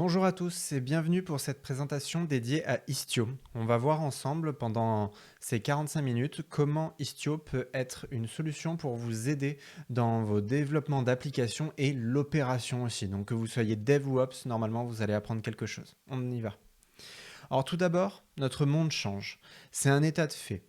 Bonjour à tous et bienvenue pour cette présentation dédiée à Istio. On va voir ensemble pendant ces 45 minutes comment Istio peut être une solution pour vous aider dans vos développements d'applications et l'opération aussi. Donc que vous soyez dev ou ops, normalement vous allez apprendre quelque chose. On y va. Alors tout d'abord, notre monde change. C'est un état de fait.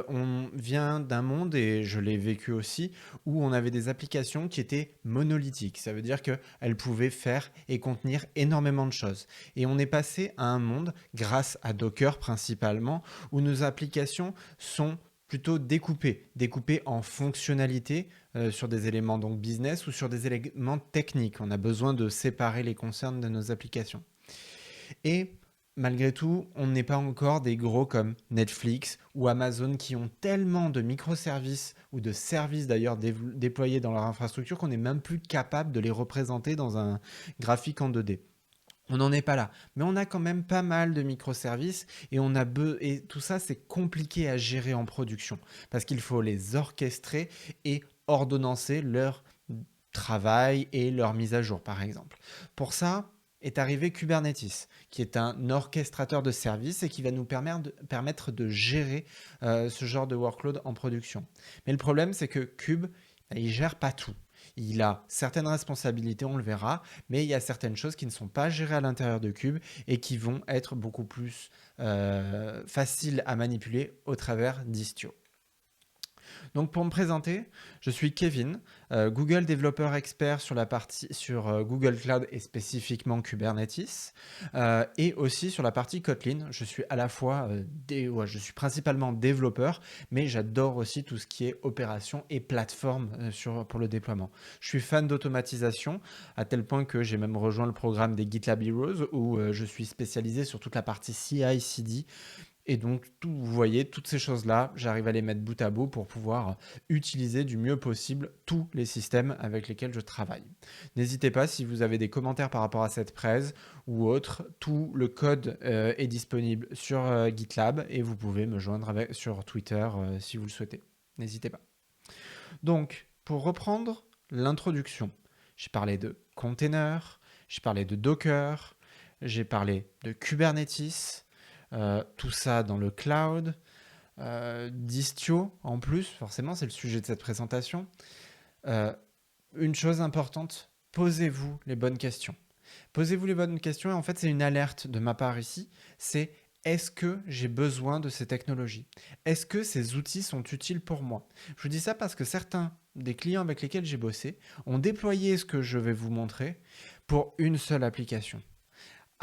On vient d'un monde, et je l'ai vécu aussi, où on avait des applications qui étaient monolithiques. Ça veut dire qu'elles pouvaient faire et contenir énormément de choses. Et on est passé à un monde, grâce à Docker principalement, où nos applications sont plutôt découpées en fonctionnalités sur des éléments donc business ou sur des éléments techniques. On a besoin de séparer les concerns de nos applications. Et malgré tout, on n'est pas encore des gros comme Netflix ou Amazon qui ont tellement de microservices ou de services d'ailleurs déployés dans leur infrastructure qu'on n'est même plus capable de les représenter dans un graphique en 2D. On n'en est pas là, mais on a quand même pas mal de microservices et tout ça c'est compliqué à gérer en production parce qu'il faut les orchestrer et ordonnancer leur travail et leur mise à jour par exemple. Pour ça est arrivé Kubernetes, qui est un orchestrateur de services et qui va nous permettre de gérer ce genre de workload en production. Mais le problème, c'est que Kube, il gère pas tout. Il a certaines responsabilités, on le verra, mais il y a certaines choses qui ne sont pas gérées à l'intérieur de Kube et qui vont être beaucoup plus faciles à manipuler au travers d'Istio. Donc pour me présenter, je suis Kevin, Google développeur expert sur la partie sur Google Cloud et spécifiquement Kubernetes, et aussi sur la partie Kotlin. Je suis à la fois je suis principalement développeur, mais j'adore aussi tout ce qui est opération et plateforme pour le déploiement. Je suis fan d'automatisation à tel point que j'ai même rejoint le programme des GitLab Heroes où je suis spécialisé sur toute la partie CI/CD. Et donc, vous voyez, toutes ces choses-là, j'arrive à les mettre bout à bout pour pouvoir utiliser du mieux possible tous les systèmes avec lesquels je travaille. N'hésitez pas, si vous avez des commentaires par rapport à cette presse ou autre, tout le code est disponible sur GitLab et vous pouvez me joindre sur Twitter si vous le souhaitez. N'hésitez pas. Donc, pour reprendre l'introduction, j'ai parlé de containers, j'ai parlé de Docker, j'ai parlé de Kubernetes, tout ça dans le cloud, d'Istio en plus, forcément c'est le sujet de cette présentation. Une chose importante, posez-vous les bonnes questions. Posez-vous les bonnes questions et en fait c'est une alerte de ma part ici, c'est est-ce que j'ai besoin de ces technologies? Est-ce que ces outils sont utiles pour moi? Je vous dis ça parce que certains des clients avec lesquels j'ai bossé ont déployé ce que je vais vous montrer pour une seule application.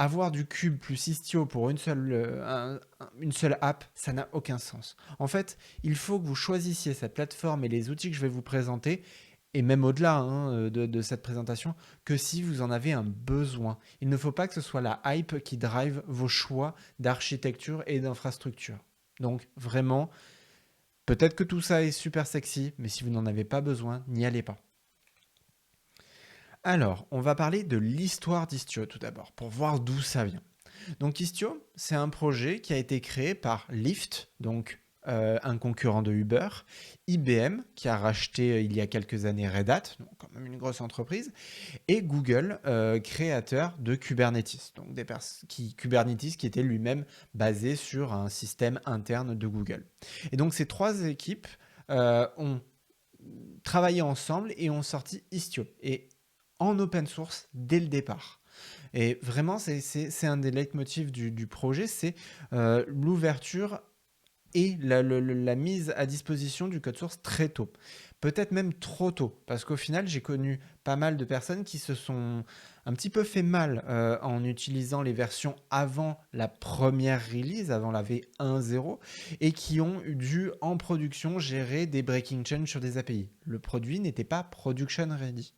Avoir du Cube plus Istio pour une seule app, ça n'a aucun sens. En fait, il faut que vous choisissiez cette plateforme et les outils que je vais vous présenter, et même au-delà de cette présentation, que si vous en avez un besoin. Il ne faut pas que ce soit la hype qui drive vos choix d'architecture et d'infrastructure. Donc vraiment, peut-être que tout ça est super sexy, mais si vous n'en avez pas besoin, n'y allez pas. Alors, on va parler de l'histoire d'Istio tout d'abord, pour voir d'où ça vient. Donc Istio, c'est un projet qui a été créé par Lyft, donc un concurrent de Uber, IBM, qui a racheté il y a quelques années Red Hat, donc quand même une grosse entreprise, et Google, créateur de Kubernetes, donc Kubernetes qui était lui-même basé sur un système interne de Google. Et donc ces trois équipes ont travaillé ensemble et ont sorti Istio, et en open source dès le départ. Et vraiment, c'est un des leitmotifs du projet, c'est l'ouverture et la mise à disposition du code source très tôt. Peut-être même trop tôt, parce qu'au final, j'ai connu pas mal de personnes qui se sont un petit peu fait mal en utilisant les versions avant la première release, avant la V1.0, et qui ont dû en production gérer des breaking change sur des API. Le produit n'était pas production ready.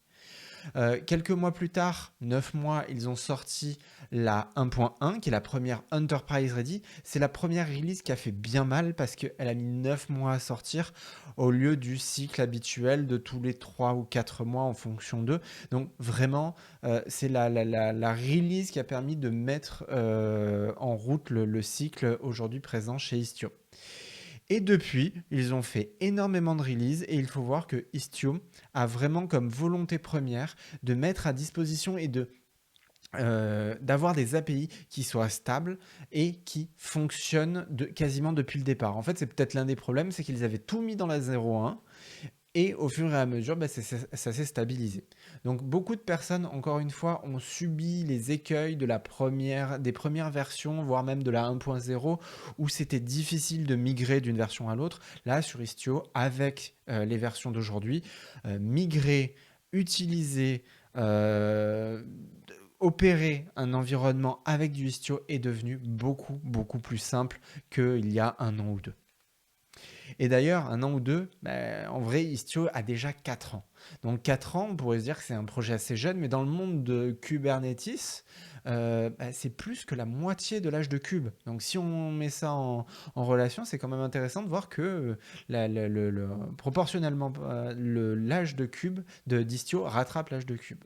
Quelques mois plus tard, 9 mois, ils ont sorti la 1.1, qui est la première Enterprise Ready. C'est la première release qui a fait bien mal parce qu'elle a mis 9 mois à sortir au lieu du cycle habituel de tous les 3 ou 4 mois en fonction d'eux. Donc vraiment, c'est la release qui a permis de mettre en route le cycle aujourd'hui présent chez Istio. Et depuis, ils ont fait énormément de releases et il faut voir que Istio a vraiment comme volonté première de mettre à disposition et de d'avoir des API qui soient stables et qui fonctionnent quasiment depuis le départ. En fait, c'est peut-être l'un des problèmes, c'est qu'ils avaient tout mis dans la 0.1 et au fur et à mesure, ça s'est stabilisé. Donc beaucoup de personnes, encore une fois, ont subi les écueils des premières versions, voire même de la 1.0, où c'était difficile de migrer d'une version à l'autre. Là, sur Istio, avec les versions d'aujourd'hui, migrer, utiliser, euh, opérer un environnement avec du Istio est devenu beaucoup, beaucoup plus simple qu'il y a un an ou deux. Et d'ailleurs, un an ou deux, en vrai, Istio a déjà 4 ans. Donc 4 ans, on pourrait se dire que c'est un projet assez jeune, mais dans le monde de Kubernetes, c'est plus que la moitié de l'âge de Kube. Donc si on met ça en relation, c'est quand même intéressant de voir que proportionnellement, l'âge de Kube d'Istio rattrape l'âge de Kube.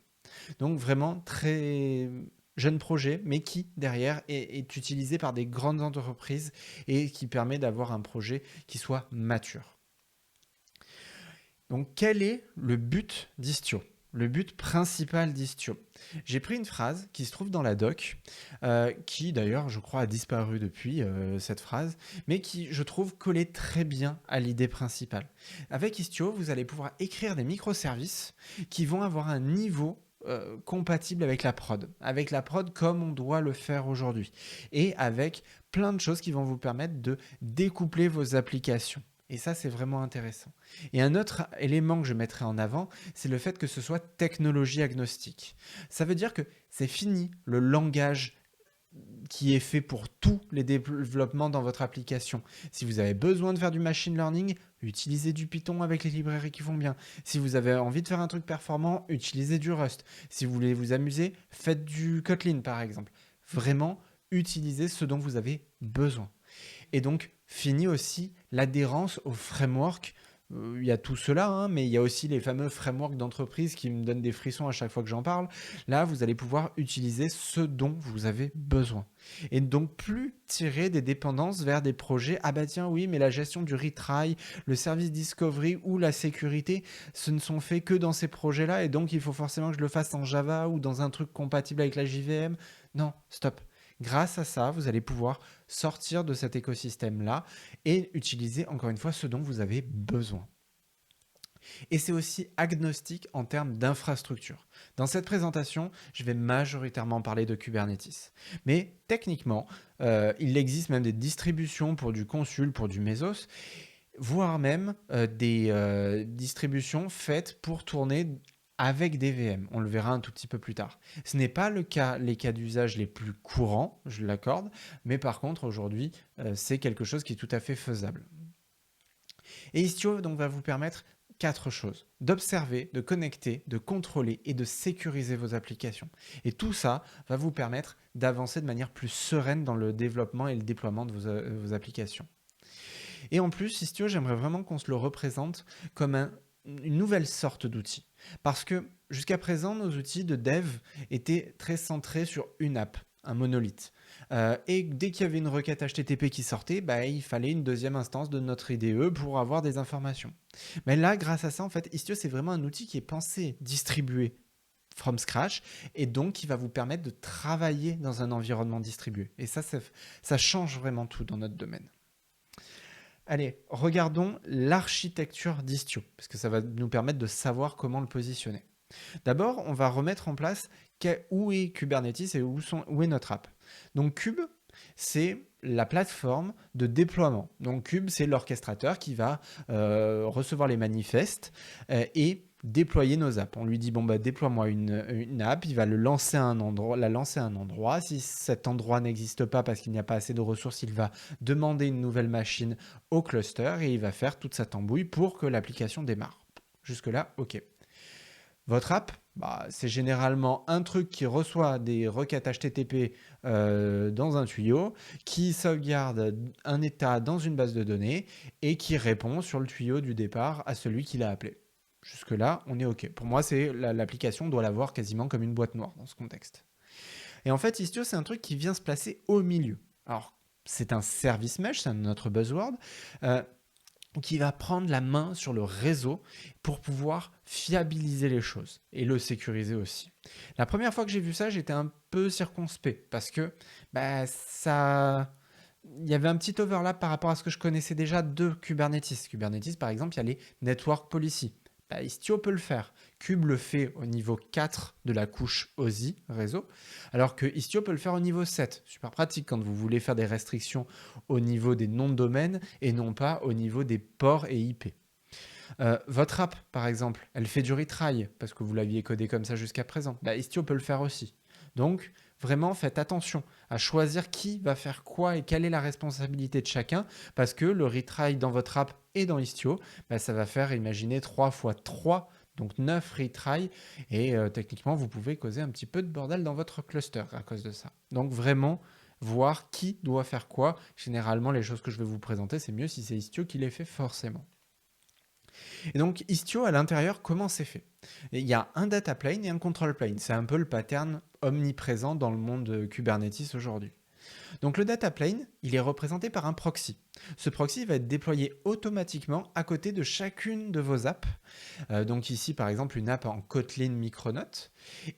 Donc vraiment très jeune projet, mais qui derrière est utilisé par des grandes entreprises et qui permet d'avoir un projet qui soit mature. Donc quel est le but d'Istio? Le but principal d'Istio. J'ai pris une phrase qui se trouve dans la doc, qui d'ailleurs je crois a disparu depuis cette phrase, mais qui je trouve collait très bien à l'idée principale. Avec Istio, vous allez pouvoir écrire des microservices qui vont avoir un niveau compatible avec la prod comme on doit le faire aujourd'hui, et avec plein de choses qui vont vous permettre de découpler vos applications. Et ça, c'est vraiment intéressant. Et un autre élément que je mettrai en avant, c'est le fait que ce soit technologie agnostique. Ça veut dire que c'est fini le langage qui est fait pour tous les développements dans votre application. Si vous avez besoin de faire du machine learning, utilisez du Python avec les librairies qui vont bien. Si vous avez envie de faire un truc performant, utilisez du Rust. Si vous voulez vous amuser, faites du Kotlin par exemple. Vraiment, utilisez ce dont vous avez besoin. Et donc, fini aussi l'adhérence au framework. Il y a tout cela, hein, mais il y a aussi les fameux frameworks d'entreprise qui me donnent des frissons à chaque fois que j'en parle. Là, vous allez pouvoir utiliser ce dont vous avez besoin. Et donc, plus tirer des dépendances vers des projets. Ah bah tiens, oui, mais la gestion du retry, le service discovery ou la sécurité, ce ne sont faits que dans ces projets-là. Et donc, il faut forcément que je le fasse en Java ou dans un truc compatible avec la JVM. Non, stop. Grâce à ça, vous allez pouvoir sortir de cet écosystème-là et utiliser encore une fois ce dont vous avez besoin. Et c'est aussi agnostique en termes d'infrastructure. Dans cette présentation, je vais majoritairement parler de Kubernetes. Mais techniquement, il existe même des distributions pour du Consul, pour du Mesos, voire même des distributions faites pour tourner avec des VM. On le verra un tout petit peu plus tard. Ce n'est pas les cas d'usage les plus courants, je l'accorde, mais par contre aujourd'hui, c'est quelque chose qui est tout à fait faisable. Et Istio donc, va vous permettre 4 choses. D'observer, de connecter, de contrôler et de sécuriser vos applications. Et tout ça va vous permettre d'avancer de manière plus sereine dans le développement et le déploiement de vos applications. Et en plus, Istio, j'aimerais vraiment qu'on se le représente comme une nouvelle sorte d'outil. Parce que jusqu'à présent, nos outils de dev étaient très centrés sur une app, un monolithe. Et dès qu'il y avait une requête HTTP qui sortait, il fallait une deuxième instance de notre IDE pour avoir des informations. Mais là, grâce à ça, en fait, Istio, c'est vraiment un outil qui est pensé distribuer from scratch et donc qui va vous permettre de travailler dans un environnement distribué. Et ça change vraiment tout dans notre domaine. Allez, regardons l'architecture d'Istio, parce que ça va nous permettre de savoir comment le positionner. D'abord, on va remettre en place où est Kubernetes et où est notre app. Donc Kube, c'est la plateforme de déploiement. Donc Kube, c'est l'orchestrateur qui va recevoir les manifestes et déployer nos apps. On lui dit déploie-moi une app, il va la lancer à un endroit. Si cet endroit n'existe pas parce qu'il n'y a pas assez de ressources, il va demander une nouvelle machine au cluster et il va faire toute sa tambouille pour que l'application démarre. Jusque-là, ok. Votre app, c'est généralement un truc qui reçoit des requêtes HTTP dans un tuyau, qui sauvegarde un état dans une base de données et qui répond sur le tuyau du départ à celui qui l'a appelé. Jusque-là, on est OK. Pour moi, l'application doit l'avoir quasiment comme une boîte noire dans ce contexte. Et en fait, Istio, c'est un truc qui vient se placer au milieu. Alors, c'est un service mesh, c'est notre buzzword. qui va prendre la main sur le réseau pour pouvoir fiabiliser les choses et le sécuriser aussi. La première fois que j'ai vu ça, j'étais un peu circonspect parce que il y avait un petit overlap par rapport à ce que je connaissais déjà de Kubernetes. Kubernetes, par exemple, il y a les network policy. Istio peut le faire. Kube le fait au niveau 4 de la couche OSI, réseau, alors que Istio peut le faire au niveau 7. Super pratique quand vous voulez faire des restrictions au niveau des noms de domaine et non pas au niveau des ports et IP. Votre app, par exemple, elle fait du retry parce que vous l'aviez codé comme ça jusqu'à présent. Istio peut le faire aussi. Donc, vraiment, faites attention à choisir qui va faire quoi et quelle est la responsabilité de chacun parce que le retry dans votre app et dans Istio, ça va faire, imaginez, 3 fois 3, donc 9 retry et techniquement, vous pouvez causer un petit peu de bordel dans votre cluster à cause de ça. Donc, vraiment, voir qui doit faire quoi. Généralement, les choses que je vais vous présenter, c'est mieux si c'est Istio qui les fait forcément. Et donc, Istio, à l'intérieur, comment c'est fait? Il y a un data plane et un control plane. C'est un peu le pattern omniprésent dans le monde de Kubernetes aujourd'hui. Donc le data plane, il est représenté par un proxy. Ce proxy va être déployé automatiquement à côté de chacune de vos apps. Donc ici, par exemple, une app en Kotlin Micronaut.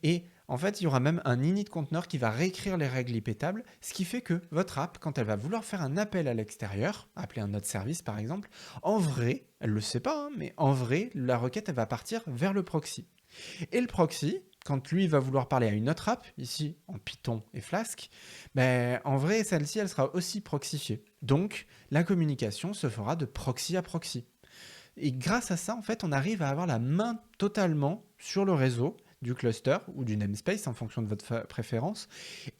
Et en fait, il y aura même un init container qui va réécrire les règles IP-tables, ce qui fait que votre app, quand elle va vouloir faire un appel à l'extérieur, appeler un autre service par exemple, en vrai, elle ne le sait pas, mais en vrai, la requête, elle va partir vers le proxy. Et le proxy, quand lui va vouloir parler à une autre app, ici en Python et Flask, en vrai, celle-ci, elle sera aussi proxifiée. Donc, la communication se fera de proxy à proxy. Et grâce à ça, en fait, on arrive à avoir la main totalement sur le réseau du cluster ou du namespace en fonction de votre préférence,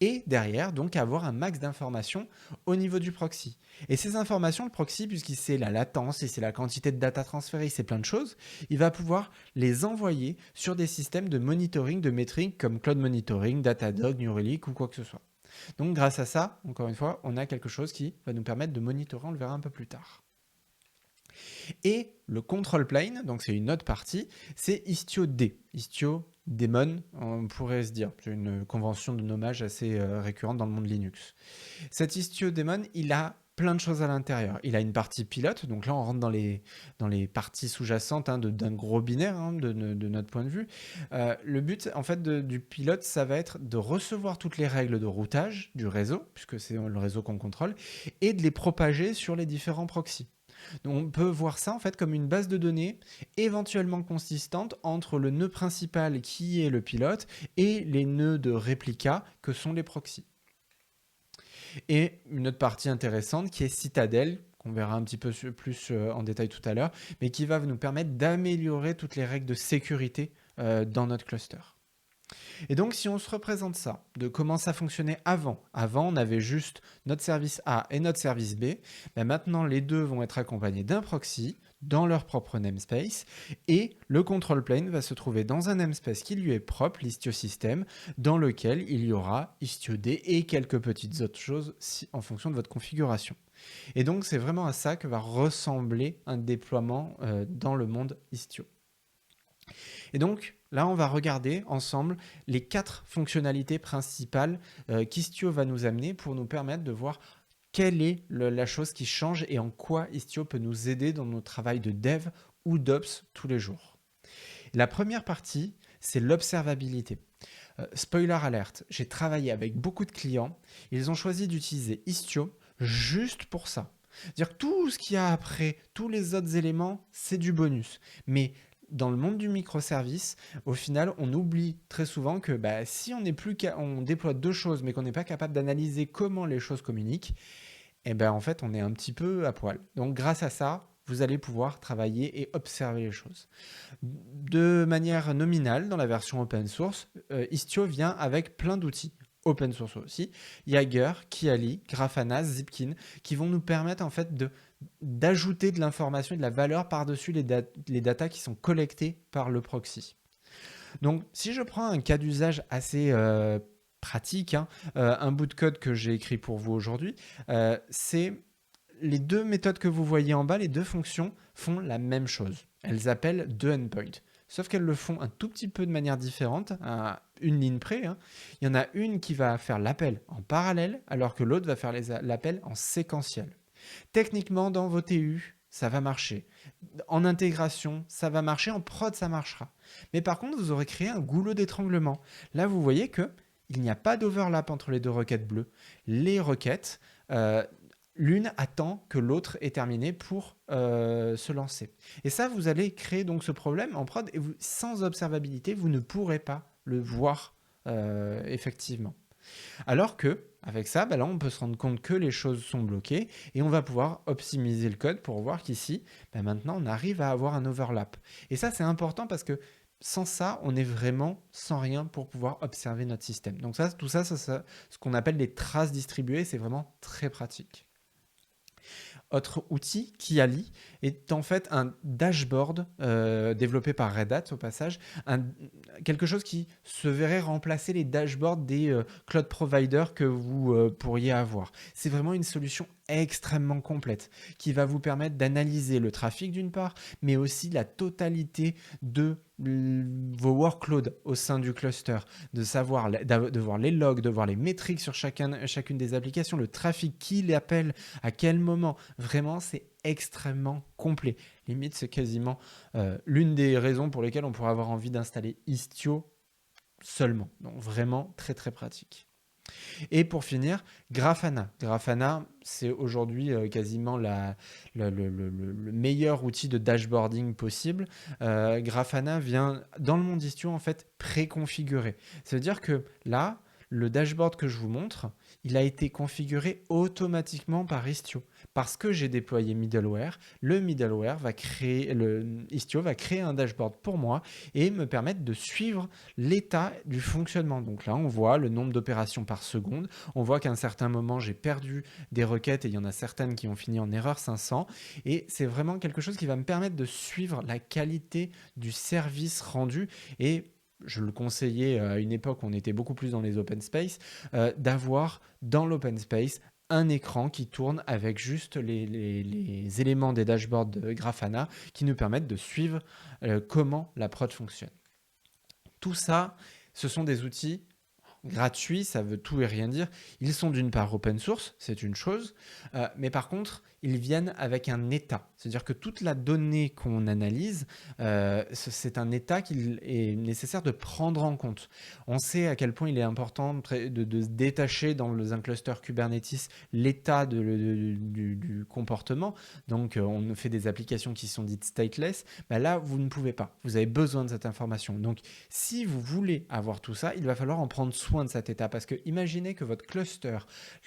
et derrière, donc, avoir un max d'informations au niveau du proxy. Et ces informations, le proxy, puisqu'il sait la latence, il sait la quantité de data transférée, il sait plein de choses, il va pouvoir les envoyer sur des systèmes de monitoring, de métriques comme Cloud Monitoring, Datadog, New Relic ou quoi que ce soit. Donc grâce à ça, encore une fois, on a quelque chose qui va nous permettre de monitorer, on le verra un peu plus tard. Et le control plane, donc c'est une autre partie, c'est Istio-D. Istio-Daemon, on pourrait se dire. C'est une convention de nommage assez récurrente dans le monde Linux. Cet Istio-Daemon, il a plein de choses à l'intérieur. Il a une partie pilote, donc là on rentre dans les parties sous-jacentes d'un gros binaire de notre point de vue. Le but en fait du pilote, ça va être de recevoir toutes les règles de routage du réseau, puisque c'est le réseau qu'on contrôle, et de les propager sur les différents proxys. Donc on peut voir ça en fait comme une base de données éventuellement consistante entre le nœud principal qui est le pilote et les nœuds de réplica que sont les proxys. Et une autre partie intéressante qui est Citadel, qu'on verra un petit peu plus en détail tout à l'heure, mais qui va nous permettre d'améliorer toutes les règles de sécurité dans notre cluster. Et donc, si on se représente ça, de comment ça fonctionnait avant on avait juste notre service A et notre service B. Maintenant, les deux vont être accompagnés d'un proxy dans leur propre namespace et le control plane va se trouver dans un namespace qui lui est propre, l'Istio-System, dans lequel il y aura Istio-D et quelques petites autres choses en fonction de votre configuration. Et donc, c'est vraiment à ça que va ressembler un déploiement dans le monde Istio. Et donc, là, on va regarder ensemble les 4 fonctionnalités principales qu'Istio va nous amener pour nous permettre de voir quelle est la chose qui change et en quoi Istio peut nous aider dans notre travail de dev ou d'ops tous les jours. La première partie, c'est l'observabilité. Spoiler alert, j'ai travaillé avec beaucoup de clients. Ils ont choisi d'utiliser Istio juste pour ça. C'est-à-dire que tout ce qu'il y a après, tous les autres éléments, c'est du bonus. Mais dans le monde du microservice, au final, on oublie très souvent que si on déploie deux choses, mais qu'on n'est pas capable d'analyser comment les choses communiquent, en fait, on est un petit peu à poil. Donc, grâce à ça, vous allez pouvoir travailler et observer les choses. De manière nominale, dans la version open source, Istio vient avec plein d'outils open source aussi, Jaeger, Kiali, Grafana, Zipkin, qui vont nous permettre en fait d'ajouter de l'information et de la valeur par-dessus les datas qui sont collectées par le proxy. Donc, si je prends un cas d'usage assez pratique, un bout de code que j'ai écrit pour vous aujourd'hui, c'est les deux méthodes que vous voyez en bas, les deux fonctions font la même chose. Elles appellent deux endpoints. Sauf qu'elles le font un tout petit peu de manière différente, à une ligne près. Il y en a une qui va faire l'appel en parallèle, alors que l'autre va faire l'appel en séquentiel. Techniquement, dans vos TU, ça va marcher. En intégration, ça va marcher. En prod, ça marchera. Mais par contre, vous aurez créé un goulot d'étranglement. Là, vous voyez que il n'y a pas d'overlap entre les deux requêtes bleues. Les requêtes, euh, l'une attend que l'autre ait terminé pour se lancer. Et ça, vous allez créer donc ce problème en prod et sans observabilité, vous ne pourrez pas le voir effectivement. Alors que, avec ça, là, on peut se rendre compte que les choses sont bloquées et on va pouvoir optimiser le code pour voir qu'ici, maintenant, on arrive à avoir un overlap. Et ça, c'est important parce que sans ça, on est vraiment sans rien pour pouvoir observer notre système. Donc ça, tout ça, ce qu'on appelle des traces distribuées, c'est vraiment très pratique. Autre outil, Kiali, est en fait un dashboard développé par Red Hat au passage, quelque chose qui se verrait remplacer les dashboards des cloud providers que vous pourriez avoir. C'est vraiment une solution extrêmement complète qui va vous permettre d'analyser le trafic d'une part, mais aussi la totalité de vos workloads au sein du cluster, de voir les logs, de voir les métriques sur chacune des applications, le trafic, qui l'appelle, à quel moment. Vraiment, c'est extrêmement complet. Limite, c'est quasiment l'une des raisons pour lesquelles on pourrait avoir envie d'installer Istio seulement. Donc vraiment très très pratique. Et pour finir, Grafana. Grafana, c'est aujourd'hui quasiment le meilleur outil de dashboarding possible. Grafana vient dans le monde Istio en fait préconfiguré. Ça veut dire que là, le dashboard que je vous montre, il a été configuré automatiquement par Istio. Parce que j'ai déployé middleware, Istio va créer un dashboard pour moi et me permettre de suivre l'état du fonctionnement. Donc là, on voit le nombre d'opérations par seconde. On voit qu'à un certain moment, j'ai perdu des requêtes et il y en a certaines qui ont fini en erreur 500. Et c'est vraiment quelque chose qui va me permettre de suivre la qualité du service rendu et je le conseillais à une époque où on était beaucoup plus dans les open space, d'avoir dans l'open space un écran qui tourne avec juste les éléments des dashboards de Grafana qui nous permettent de suivre comment la prod fonctionne. Tout ça, ce sont des outils gratuits, ça veut tout et rien dire. Ils sont d'une part open source, c'est une chose, mais par contre, ils viennent avec un état. C'est-à-dire que toute la donnée qu'on analyse, c'est un état qu'il est nécessaire de prendre en compte. On sait à quel point il est important de se détacher dans un cluster Kubernetes l'état du comportement. Donc, on fait des applications qui sont dites stateless. Là, vous ne pouvez pas. Vous avez besoin de cette information. Donc, si vous voulez avoir tout ça, il va falloir en prendre soin de cet état. Parce que imaginez que votre cluster,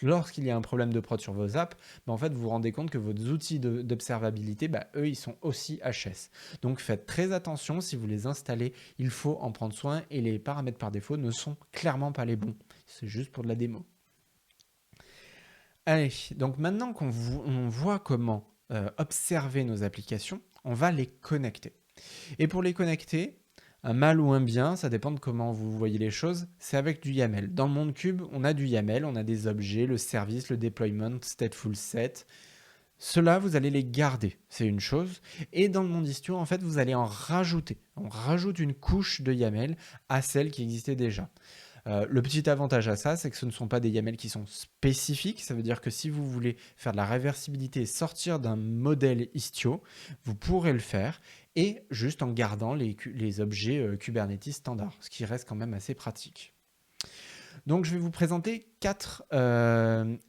lorsqu'il y a un problème de prod sur vos apps, en fait, vous vous rendez compte que vos outils d'observabilité, eux, ils sont aussi HS. Donc, faites très attention. Si vous les installez, il faut en prendre soin et les paramètres par défaut ne sont clairement pas les bons. C'est juste pour de la démo. Allez, donc maintenant qu'on voit comment observer nos applications, on va les connecter. Et pour les connecter, un mal ou un bien, ça dépend de comment vous voyez les choses, c'est avec du YAML. Dans le monde Cube, on a du YAML, on a des objets, le service, le deployment, stateful set. Ceux-là, vous allez les garder, c'est une chose. Et dans le monde Istio, en fait, vous allez en rajouter. On rajoute une couche de YAML à celle qui existait déjà. Le petit avantage à ça, c'est que ce ne sont pas des YAML qui sont spécifiques. Ça veut dire que si vous voulez faire de la réversibilité et sortir d'un modèle Istio, vous pourrez le faire et juste en gardant les objets Kubernetes standards, ce qui reste quand même assez pratique. Donc, je vais vous présenter 4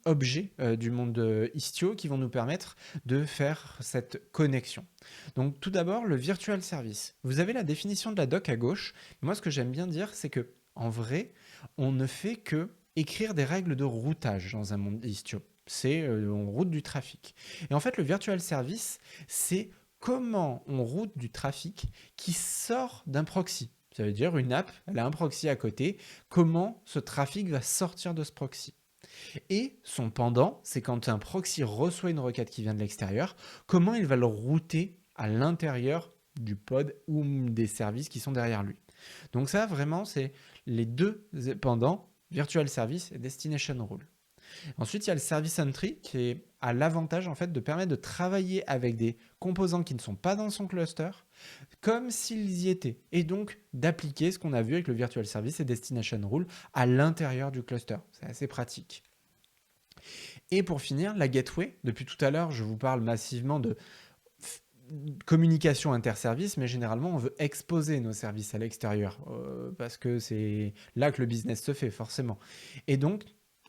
objets du monde Istio qui vont nous permettre de faire cette connexion. Donc, tout d'abord, le virtual service. Vous avez la définition de la doc à gauche. Moi, ce que j'aime bien dire, c'est que en vrai, on ne fait que écrire des règles de routage dans un monde Istio. C'est on route du trafic. Et en fait, le virtual service, c'est comment on route du trafic qui sort d'un proxy. Ça veut dire une app, elle a un proxy à côté. Comment ce trafic va sortir de ce proxy? Et son pendant, c'est quand un proxy reçoit une requête qui vient de l'extérieur, comment il va le router à l'intérieur du pod ou des services qui sont derrière lui. Donc ça, vraiment, c'est les deux pendants, Virtual Service et Destination Rule. Ensuite, il y a le Service Entry qui a l'avantage en fait de permettre de travailler avec des composants qui ne sont pas dans son cluster comme s'ils y étaient et donc d'appliquer ce qu'on a vu avec le Virtual Service et Destination Rule à l'intérieur du cluster. C'est assez pratique. Et pour finir, la gateway. Depuis tout à l'heure, je vous parle massivement de communication interservice, mais généralement, on veut exposer nos services à l'extérieur parce que c'est là que le business se fait, forcément. Et donc,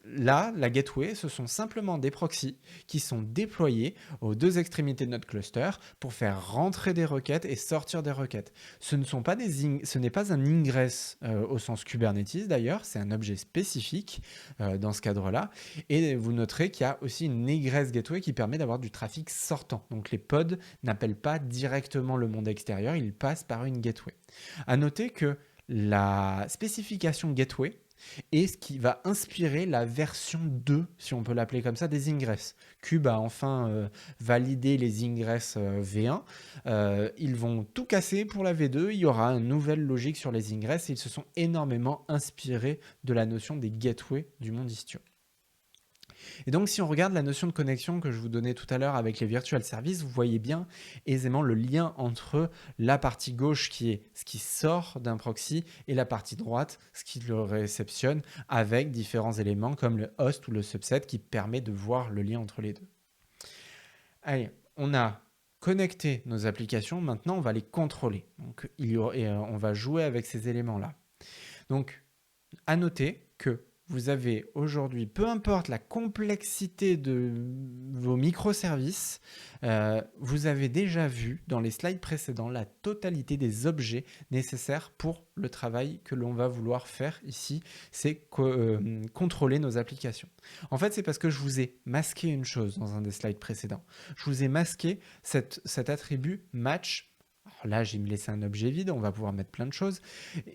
là, la gateway, ce sont simplement des proxys qui sont déployés aux deux extrémités de notre cluster pour faire rentrer des requêtes et sortir des requêtes. Ce n'est pas un ingress au sens Kubernetes d'ailleurs, c'est un objet spécifique dans ce cadre-là. Et vous noterez qu'il y a aussi une egress gateway qui permet d'avoir du trafic sortant. Donc les pods n'appellent pas directement le monde extérieur, ils passent par une gateway. À noter que la spécification gateway et ce qui va inspirer la version 2, si on peut l'appeler comme ça, des ingress. Cube a enfin validé les ingress V1. Ils vont tout casser pour la V2. Il y aura une nouvelle logique sur les ingress et ils se sont énormément inspirés de la notion des gateways du monde Istio. Et donc, si on regarde la notion de connexion que je vous donnais tout à l'heure avec les virtual services, vous voyez bien aisément le lien entre la partie gauche qui est ce qui sort d'un proxy et la partie droite, ce qui le réceptionne avec différents éléments comme le host ou le subset qui permet de voir le lien entre les deux. Allez, on a connecté nos applications, maintenant on va les contrôler. Donc, on va jouer avec ces éléments-là. Donc, à noter que vous avez aujourd'hui, peu importe la complexité de vos microservices, vous avez déjà vu dans les slides précédents la totalité des objets nécessaires pour le travail que l'on va vouloir faire ici, c'est contrôler nos applications. En fait, c'est parce que je vous ai masqué une chose dans un des slides précédents. Je vous ai masqué cet attribut match. Alors là, j'ai laissé un objet vide, on va pouvoir mettre plein de choses.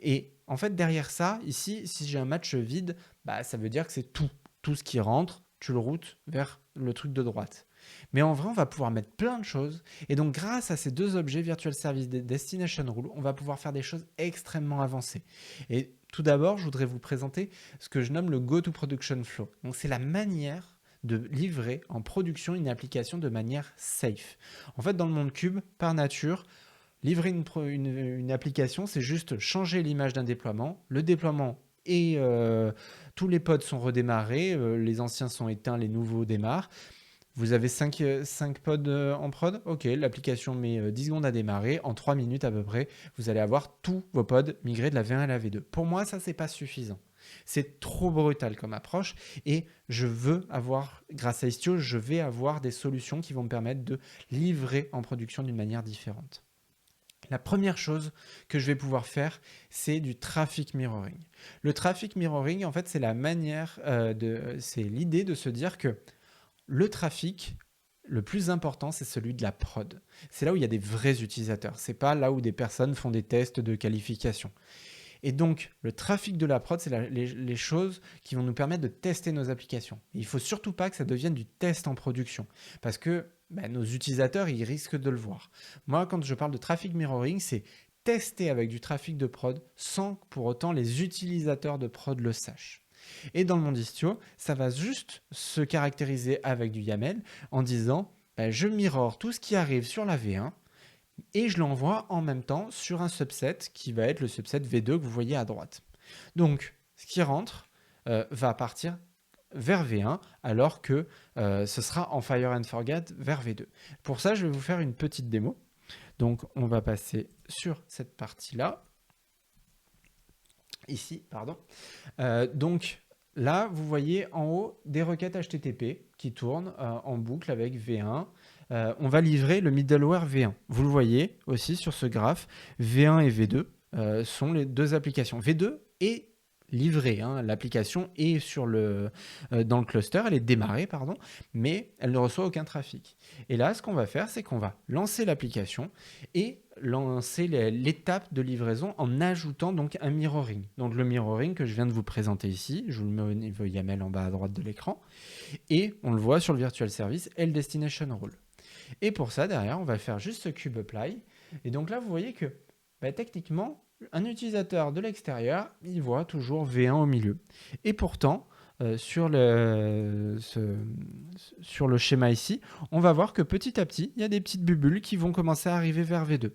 Et en fait, derrière ça, ici, si j'ai un match vide, ça veut dire que c'est tout ce qui rentre, tu le routes vers le truc de droite. Mais en vrai, on va pouvoir mettre plein de choses. Et donc, grâce à ces deux objets, Virtual Service Destination Rule, on va pouvoir faire des choses extrêmement avancées. Et tout d'abord, je voudrais vous présenter ce que je nomme le Go-to-Production Flow. Donc, c'est la manière de livrer en production une application de manière safe. En fait, dans le monde cube, par nature, livrer une application, c'est juste changer l'image d'un déploiement. Le déploiement et tous les pods sont redémarrés, les anciens sont éteints, les nouveaux démarrent. Vous avez 5 pods en prod, ok, l'application met 10 secondes à démarrer, en 3 minutes à peu près, vous allez avoir tous vos pods migrés de la V1 à la V2. Pour moi, ça, c'est pas suffisant. C'est trop brutal comme approche et je veux avoir, grâce à Istio, je vais avoir des solutions qui vont me permettre de livrer en production d'une manière différente. La première chose que je vais pouvoir faire, c'est du traffic mirroring. Le traffic mirroring, en fait, c'est c'est l'idée de se dire que le trafic, le plus important, c'est celui de la prod. C'est là où il y a des vrais utilisateurs. C'est pas là où des personnes font des tests de qualification. Et donc, le trafic de la prod, c'est les choses qui vont nous permettre de tester nos applications. Et il ne faut surtout pas que ça devienne du test en production, parce que nos utilisateurs, ils risquent de le voir. Moi, quand je parle de traffic mirroring, c'est tester avec du trafic de prod sans que pour autant les utilisateurs de prod le sachent. Et dans le monde Istio, ça va juste se caractériser avec du YAML en disant je mirror tout ce qui arrive sur la V1 et je l'envoie en même temps sur un subset qui va être le subset V2 que vous voyez à droite. Donc, ce qui rentre va partir vers V1 alors que ce sera en Fire and Forget vers V2. Pour ça, je vais vous faire une petite démo. Donc, on va passer sur cette partie-là. Ici, pardon. Donc, là, vous voyez en haut des requêtes HTTP qui tournent en boucle avec V1. On va livrer le middleware V1. Vous le voyez aussi sur ce graphe, V1 et V2 sont les deux applications. V2 est livrée, l'application est dans le cluster, elle est démarrée, mais elle ne reçoit aucun trafic. Et là, ce qu'on va faire, c'est qu'on va lancer l'application et lancer l'étape de livraison en ajoutant donc un mirroring. Donc le mirroring que je viens de vous présenter ici, je vous le mets au niveau YAML en bas à droite de l'écran, et on le voit sur le virtual service et le destination rule. Et pour ça, derrière, on va faire juste ce cube apply. Et donc là, vous voyez que techniquement, un utilisateur de l'extérieur, il voit toujours V1 au milieu. Et pourtant, sur le schéma ici, on va voir que petit à petit, il y a des petites bulles qui vont commencer à arriver vers V2.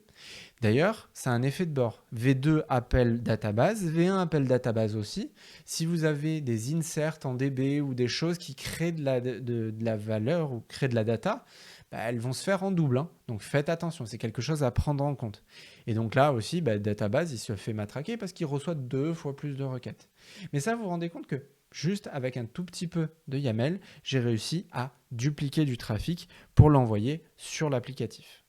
D'ailleurs, c'est un effet de bord. V2 appelle database, V1 appelle database aussi. Si vous avez des inserts en DB ou des choses qui créent de la valeur ou créent de la data, bah, elles vont se faire en double, hein. Donc faites attention, c'est quelque chose à prendre en compte. Et donc là aussi, bah, Database, il se fait matraquer parce qu'il reçoit 2 fois plus de requêtes. Mais ça, vous vous rendez compte que juste avec un tout petit peu de YAML, j'ai réussi à dupliquer du trafic pour l'envoyer sur l'applicatif.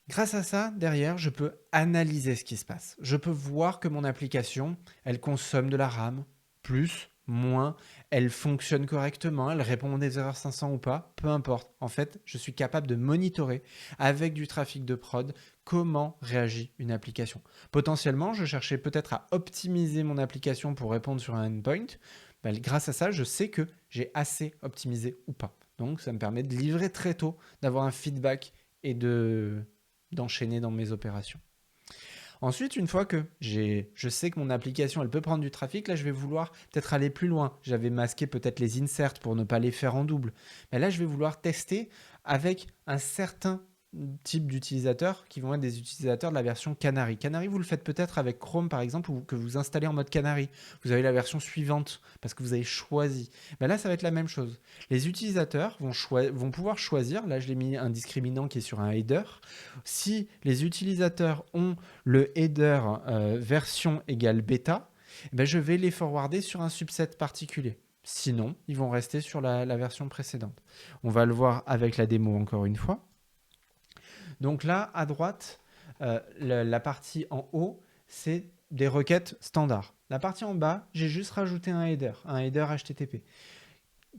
Grâce à ça, derrière, je peux analyser ce qui se passe. Je peux voir que mon application, elle consomme de la RAM, plus, moins, elle fonctionne correctement, elle répond à des erreurs 500 ou pas, peu importe. En fait, je suis capable de monitorer avec du trafic de prod comment réagit une application. Potentiellement, je cherchais peut-être à optimiser mon application pour répondre sur un endpoint. Ben, grâce à ça, je sais que j'ai assez optimisé ou pas. Donc, ça me permet de livrer très tôt, d'avoir un feedback et d'enchaîner dans mes opérations. Ensuite, une fois que je sais que mon application, elle peut prendre du trafic, là, je vais vouloir peut-être aller plus loin. J'avais masqué peut-être les inserts pour ne pas les faire en double. Mais là, je vais vouloir tester avec un certain type d'utilisateurs qui vont être des utilisateurs de la version Canary. Canary, vous le faites peut-être avec Chrome, par exemple, ou que vous installez en mode Canary. Vous avez la version suivante parce que vous avez choisi. Ben là, ça va être la même chose. Les utilisateurs vont pouvoir choisir. Là, je l'ai mis un discriminant qui est sur un header. Si les utilisateurs ont le header version égale bêta, ben je vais les forwarder sur un subset particulier. Sinon, ils vont rester sur la version précédente. On va le voir avec la démo encore une fois. Donc là, à droite, la partie en haut, c'est des requêtes standards. La partie en bas, j'ai juste rajouté un header HTTP,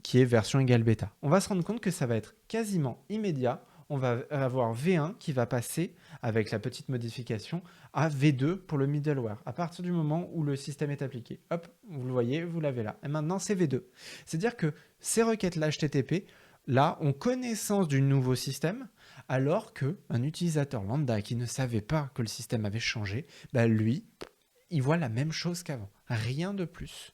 qui est version égale bêta. On va se rendre compte que ça va être quasiment immédiat. On va avoir V1 qui va passer, avec la petite modification, à V2 pour le middleware, à partir du moment où le système est appliqué. Hop, vous le voyez, vous l'avez là. Et maintenant, c'est V2. C'est-à-dire que ces requêtes-là HTTP, là, ont connaissance du nouveau système, alors qu'un utilisateur lambda qui ne savait pas que le système avait changé, bah lui, il voit la même chose qu'avant. Rien de plus.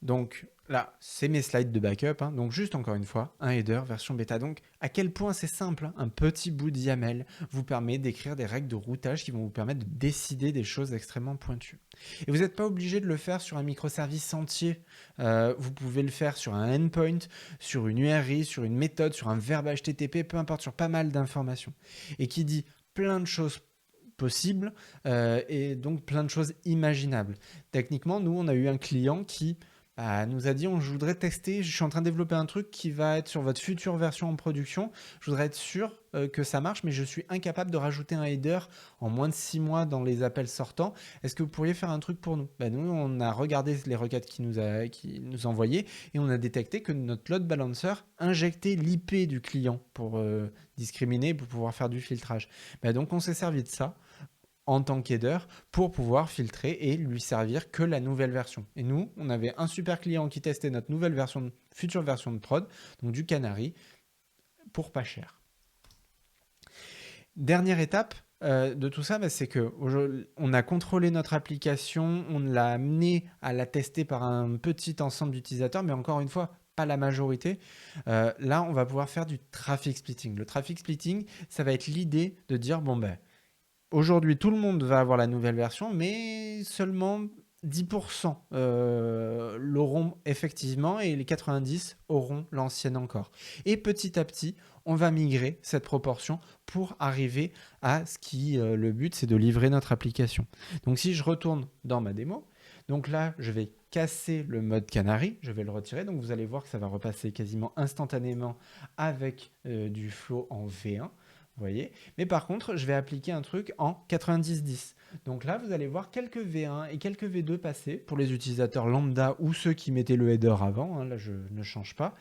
Donc là, c'est mes slides de backup. Hein. Donc juste encore une fois, un header version bêta. Donc à quel point c'est simple, hein. Un petit bout de YAML vous permet d'écrire des règles de routage qui vont vous permettre de décider des choses extrêmement pointues. Et vous n'êtes pas obligé de le faire sur un microservice entier. Vous pouvez le faire sur un endpoint, sur une URI, sur une méthode, sur un verbe HTTP, peu importe, sur pas mal d'informations. Et qui dit plein de choses possibles et donc plein de choses imaginables. Techniquement, nous, on a eu un client qui nous a dit je voudrais tester, je suis en train de développer un truc qui va être sur votre future version en production, je voudrais être sûr que ça marche, mais je suis incapable de rajouter un header en moins de 6 mois dans les appels sortants. Est-ce que vous pourriez faire un truc pour nous? Nous, on a regardé les requêtes qu'il nous envoyait et on a détecté que notre load balancer injectait l'IP du client pour discriminer, pour pouvoir faire du filtrage. Donc on s'est servi de ça en tant qu'header pour pouvoir filtrer et lui servir que la nouvelle version. Et nous, on avait un super client qui testait notre nouvelle version, future version de prod, donc du Canary, pour pas cher. Dernière étape de tout ça, c'est qu'on a contrôlé notre application, on l'a amené à la tester par un petit ensemble d'utilisateurs, mais encore une fois, pas la majorité. Là, on va pouvoir faire du traffic splitting. Le traffic splitting, ça va être l'idée de dire, aujourd'hui, tout le monde va avoir la nouvelle version, mais seulement 10% l'auront effectivement et les 90 auront l'ancienne encore. Et petit à petit, on va migrer cette proportion pour arriver à ce qui, le but, c'est de livrer notre application. Donc si je retourne dans ma démo, donc là, je vais casser le mode Canary, je vais le retirer. Donc vous allez voir que ça va repasser quasiment instantanément avec du flow en V1. Vous voyez. Mais par contre, je vais appliquer un truc en 90-10. Donc là, vous allez voir quelques V1 et quelques V2 passer pour les utilisateurs lambda ou ceux qui mettaient le header avant. Hein, là, je ne change pas.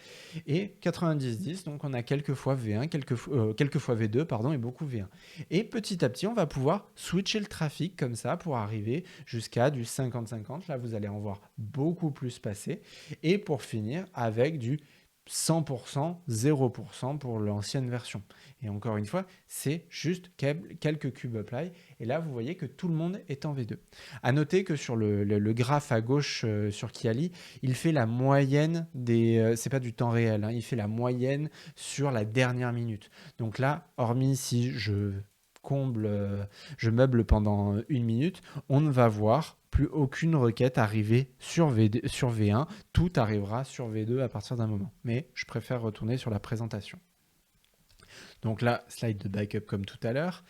Et 90-10, donc on a quelques fois V1, quelques fois V2, pardon, et beaucoup V1. Et petit à petit, on va pouvoir switcher le trafic comme ça pour arriver jusqu'à du 50-50. Là, vous allez en voir beaucoup plus passer. Et pour finir avec du 100%, 0% pour l'ancienne version. Et encore une fois, c'est juste quelques cubes apply. Et là, vous voyez que tout le monde est en V2. À noter que sur le graphe à gauche sur Kiali, il fait la moyenne des... c'est pas du temps réel, hein, il fait la moyenne sur la dernière minute. Donc là, hormis si je meuble pendant 1 minute, on ne va voir plus aucune requête arriver sur V1. Tout arrivera sur V2 à partir d'un moment. Mais je préfère retourner sur la présentation. Donc là, slide de backup comme tout à l'heure.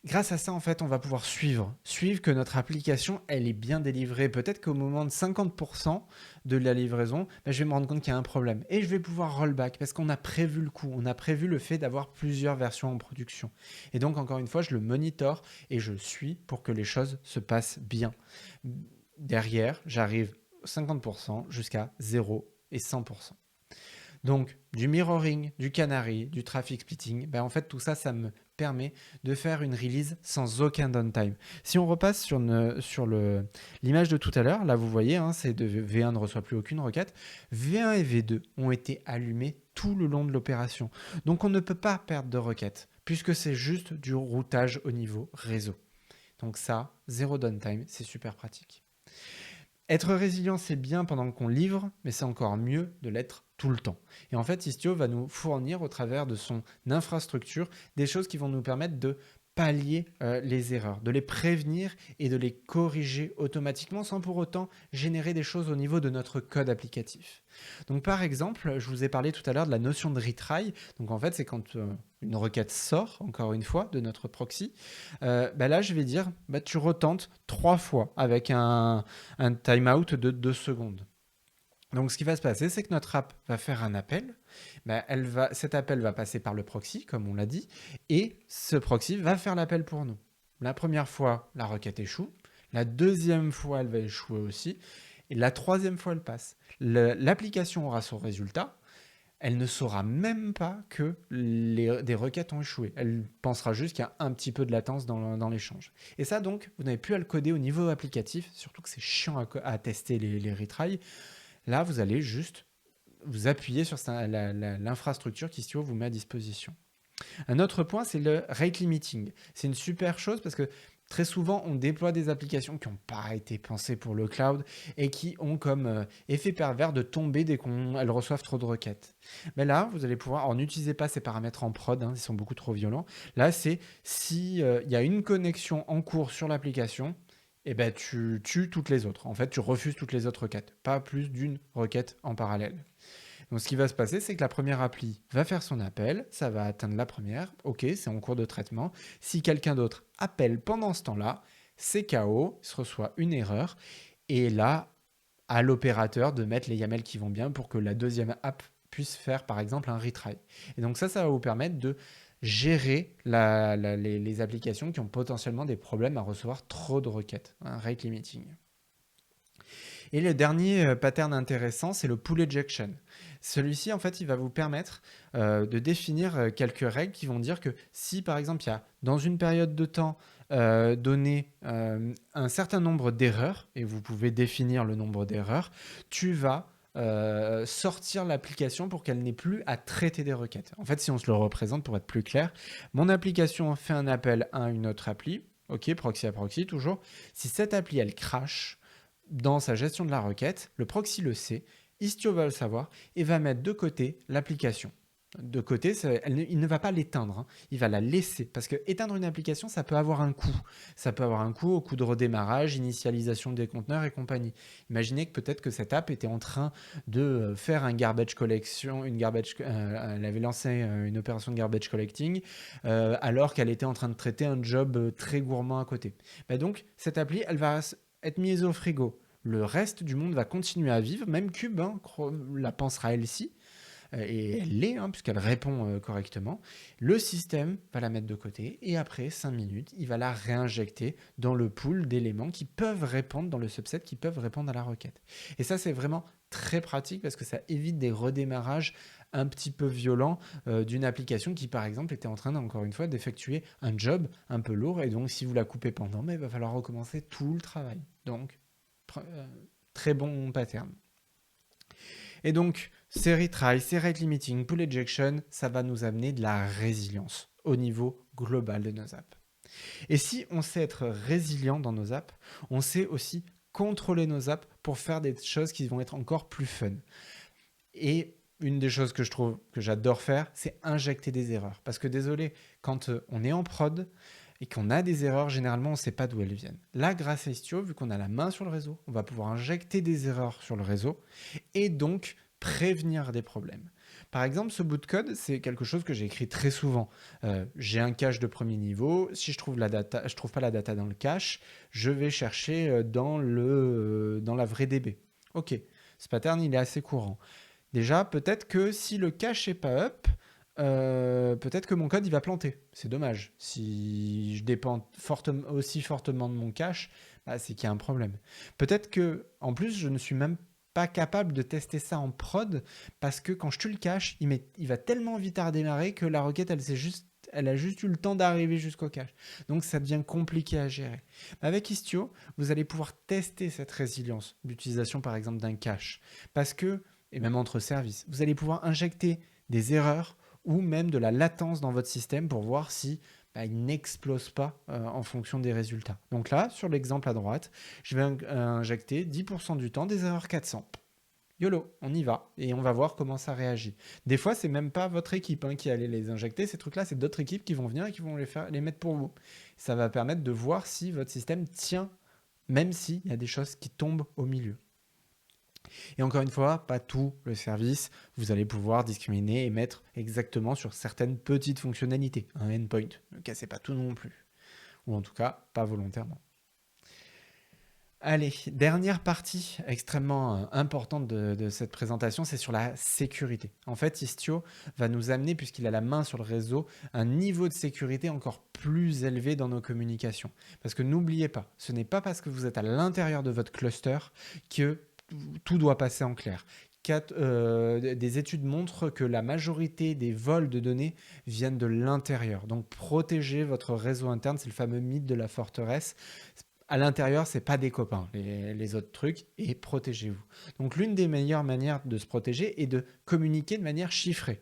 Grâce à ça, en fait, on va pouvoir suivre que notre application, elle est bien délivrée. Peut-être qu'au moment de 50% de la livraison, je vais me rendre compte qu'il y a un problème. Et je vais pouvoir rollback parce qu'on a prévu le coup. On a prévu le fait d'avoir plusieurs versions en production. Et donc, encore une fois, je le monitore et je suis pour que les choses se passent bien. Derrière, j'arrive 50% jusqu'à 0 et 100%. Donc, du mirroring, du canary, du traffic splitting, en fait, tout ça, ça me permet de faire une release sans aucun downtime. Si on repasse sur l'image de tout à l'heure, là, vous voyez, c'est de V1 ne reçoit plus aucune requête. V1 et V2 ont été allumés tout le long de l'opération. Donc, on ne peut pas perdre de requête, puisque c'est juste du routage au niveau réseau. Donc ça, zéro downtime, c'est super pratique. Être résilient, c'est bien pendant qu'on livre, mais c'est encore mieux de l'être tout le temps. Et en fait, Istio va nous fournir au travers de son infrastructure des choses qui vont nous permettre de pallier les erreurs, de les prévenir et de les corriger automatiquement sans pour autant générer des choses au niveau de notre code applicatif. Donc par exemple, je vous ai parlé tout à l'heure de la notion de retry. Donc en fait, c'est quand une requête sort, encore une fois, de notre proxy. Là, je vais dire, tu retentes 3 fois avec un timeout de 2 secondes. Donc, ce qui va se passer, c'est que notre app va faire un appel. Cet appel va passer par le proxy, comme on l'a dit, et ce proxy va faire l'appel pour nous. La première fois, la requête échoue. La deuxième fois, elle va échouer aussi. Et la troisième fois, elle passe. L'application aura son résultat. Elle ne saura même pas que des requêtes ont échoué. Elle pensera juste qu'il y a un petit peu de latence dans l'échange. Et ça, donc, vous n'avez plus à le coder au niveau applicatif, surtout que c'est chiant à tester les retries. Là, vous allez juste vous appuyer sur l'infrastructure qu'Istio vous met à disposition. Un autre point, c'est le rate limiting. C'est une super chose parce que très souvent, on déploie des applications qui n'ont pas été pensées pour le cloud et qui ont comme effet pervers de tomber dès qu'elles reçoivent trop de requêtes. Mais là, vous allez pouvoir, alors n'utilisez pas ces paramètres en prod, ils sont beaucoup trop violents. Là, c'est s'il y a une connexion en cours sur l'application, tu tues toutes les autres. En fait, tu refuses toutes les autres requêtes. Pas plus d'une requête en parallèle. Donc, ce qui va se passer, c'est que la première appli va faire son appel. Ça va atteindre la première. OK, c'est en cours de traitement. Si quelqu'un d'autre appelle pendant ce temps-là, c'est KO. Il se reçoit une erreur. Et là, à l'opérateur de mettre les YAML qui vont bien pour que la deuxième app puisse faire, par exemple, un retry. Et donc, ça va vous permettre de gérer les applications qui ont potentiellement des problèmes à recevoir trop de requêtes, un rate limiting. Et le dernier pattern intéressant, c'est le pull ejection. Celui-ci, en fait, il va vous permettre de définir quelques règles qui vont dire que si, par exemple, il y a dans une période de temps donné un certain nombre d'erreurs, et vous pouvez définir le nombre d'erreurs, tu vas sortir l'application pour qu'elle n'ait plus à traiter des requêtes. En fait, si on se le représente pour être plus clair, mon application fait un appel à une autre appli, ok, proxy à proxy toujours. Si cette appli, elle crache dans sa gestion de la requête, le proxy le sait, Istio va le savoir et va mettre de côté l'application. De côté, il ne va pas l'éteindre, il va la laisser. Parce que éteindre une application, ça peut avoir un coût. Ça peut avoir un coût au coût de redémarrage, initialisation des conteneurs et compagnie. Imaginez que peut-être que cette app était en train de faire un garbage collection, elle avait lancé une opération de garbage collecting alors qu'elle était en train de traiter un job très gourmand à côté. Donc, cette appli, elle va être mise au frigo. Le reste du monde va continuer à vivre, même Cube la pensera elle-ci, et elle l'est, puisqu'elle répond correctement. Le système va la mettre de côté, et après 5 minutes, il va la réinjecter dans le pool d'éléments qui peuvent répondre, dans le subset, qui peuvent répondre à la requête. Et ça, c'est vraiment très pratique, parce que ça évite des redémarrages un petit peu violents d'une application qui, par exemple, était en train, encore une fois, d'effectuer un job un peu lourd, et donc, si vous la coupez pendant, il va falloir recommencer tout le travail. Donc, très bon pattern. Et donc, ces retries, ces rate limiting, pull ejection, ça va nous amener de la résilience au niveau global de nos apps. Et si on sait être résilient dans nos apps, on sait aussi contrôler nos apps pour faire des choses qui vont être encore plus fun. Et une des choses que je trouve que j'adore faire, c'est injecter des erreurs. Parce que désolé, quand on est en prod, et qu'on a des erreurs, généralement, on ne sait pas d'où elles viennent. Là, grâce à Istio, vu qu'on a la main sur le réseau, on va pouvoir injecter des erreurs sur le réseau et donc prévenir des problèmes. Par exemple, ce bout de code, c'est quelque chose que j'ai écrit très souvent. J'ai un cache de premier niveau. Si je trouve pas la data dans le cache, je vais chercher dans la vraie DB. Ok, ce pattern, il est assez courant. Déjà, peut-être que si le cache n'est pas up, peut-être que mon code il va planter. C'est dommage. Si je dépends aussi fortement de mon cache, bah, c'est qu'il y a un problème. Peut-être que, en plus, je ne suis même pas capable de tester ça en prod parce que quand je tue le cache, il va tellement vite à redémarrer que la requête elle a juste eu le temps d'arriver jusqu'au cache. Donc ça devient compliqué à gérer. Avec Istio, vous allez pouvoir tester cette résilience d'utilisation par exemple d'un cache. Parce que, et même entre services, vous allez pouvoir injecter des erreurs ou même de la latence dans votre système pour voir si il n'explose pas en fonction des résultats. Donc là, sur l'exemple à droite, je vais injecter 10% du temps des erreurs 400. YOLO, on y va et on va voir comment ça réagit. Des fois, c'est même pas votre équipe qui allait les injecter, ces trucs-là, c'est d'autres équipes qui vont venir et qui vont les mettre pour vous. Ça va permettre de voir si votre système tient, même s'il y a des choses qui tombent au milieu. Et encore une fois, pas tout le service, vous allez pouvoir discriminer et mettre exactement sur certaines petites fonctionnalités. Un endpoint, ne cassez pas tout non plus. Ou en tout cas, pas volontairement. Allez, dernière partie extrêmement importante de cette présentation, c'est sur la sécurité. En fait, Istio va nous amener, puisqu'il a la main sur le réseau, un niveau de sécurité encore plus élevé dans nos communications. Parce que n'oubliez pas, ce n'est pas parce que vous êtes à l'intérieur de votre cluster que tout doit passer en clair. Des études montrent que la majorité des vols de données viennent de l'intérieur. Donc protégez votre réseau interne, c'est le fameux mythe de la forteresse. À l'intérieur, c'est pas des copains, les autres trucs, et protégez-vous. Donc l'une des meilleures manières de se protéger est de communiquer de manière chiffrée.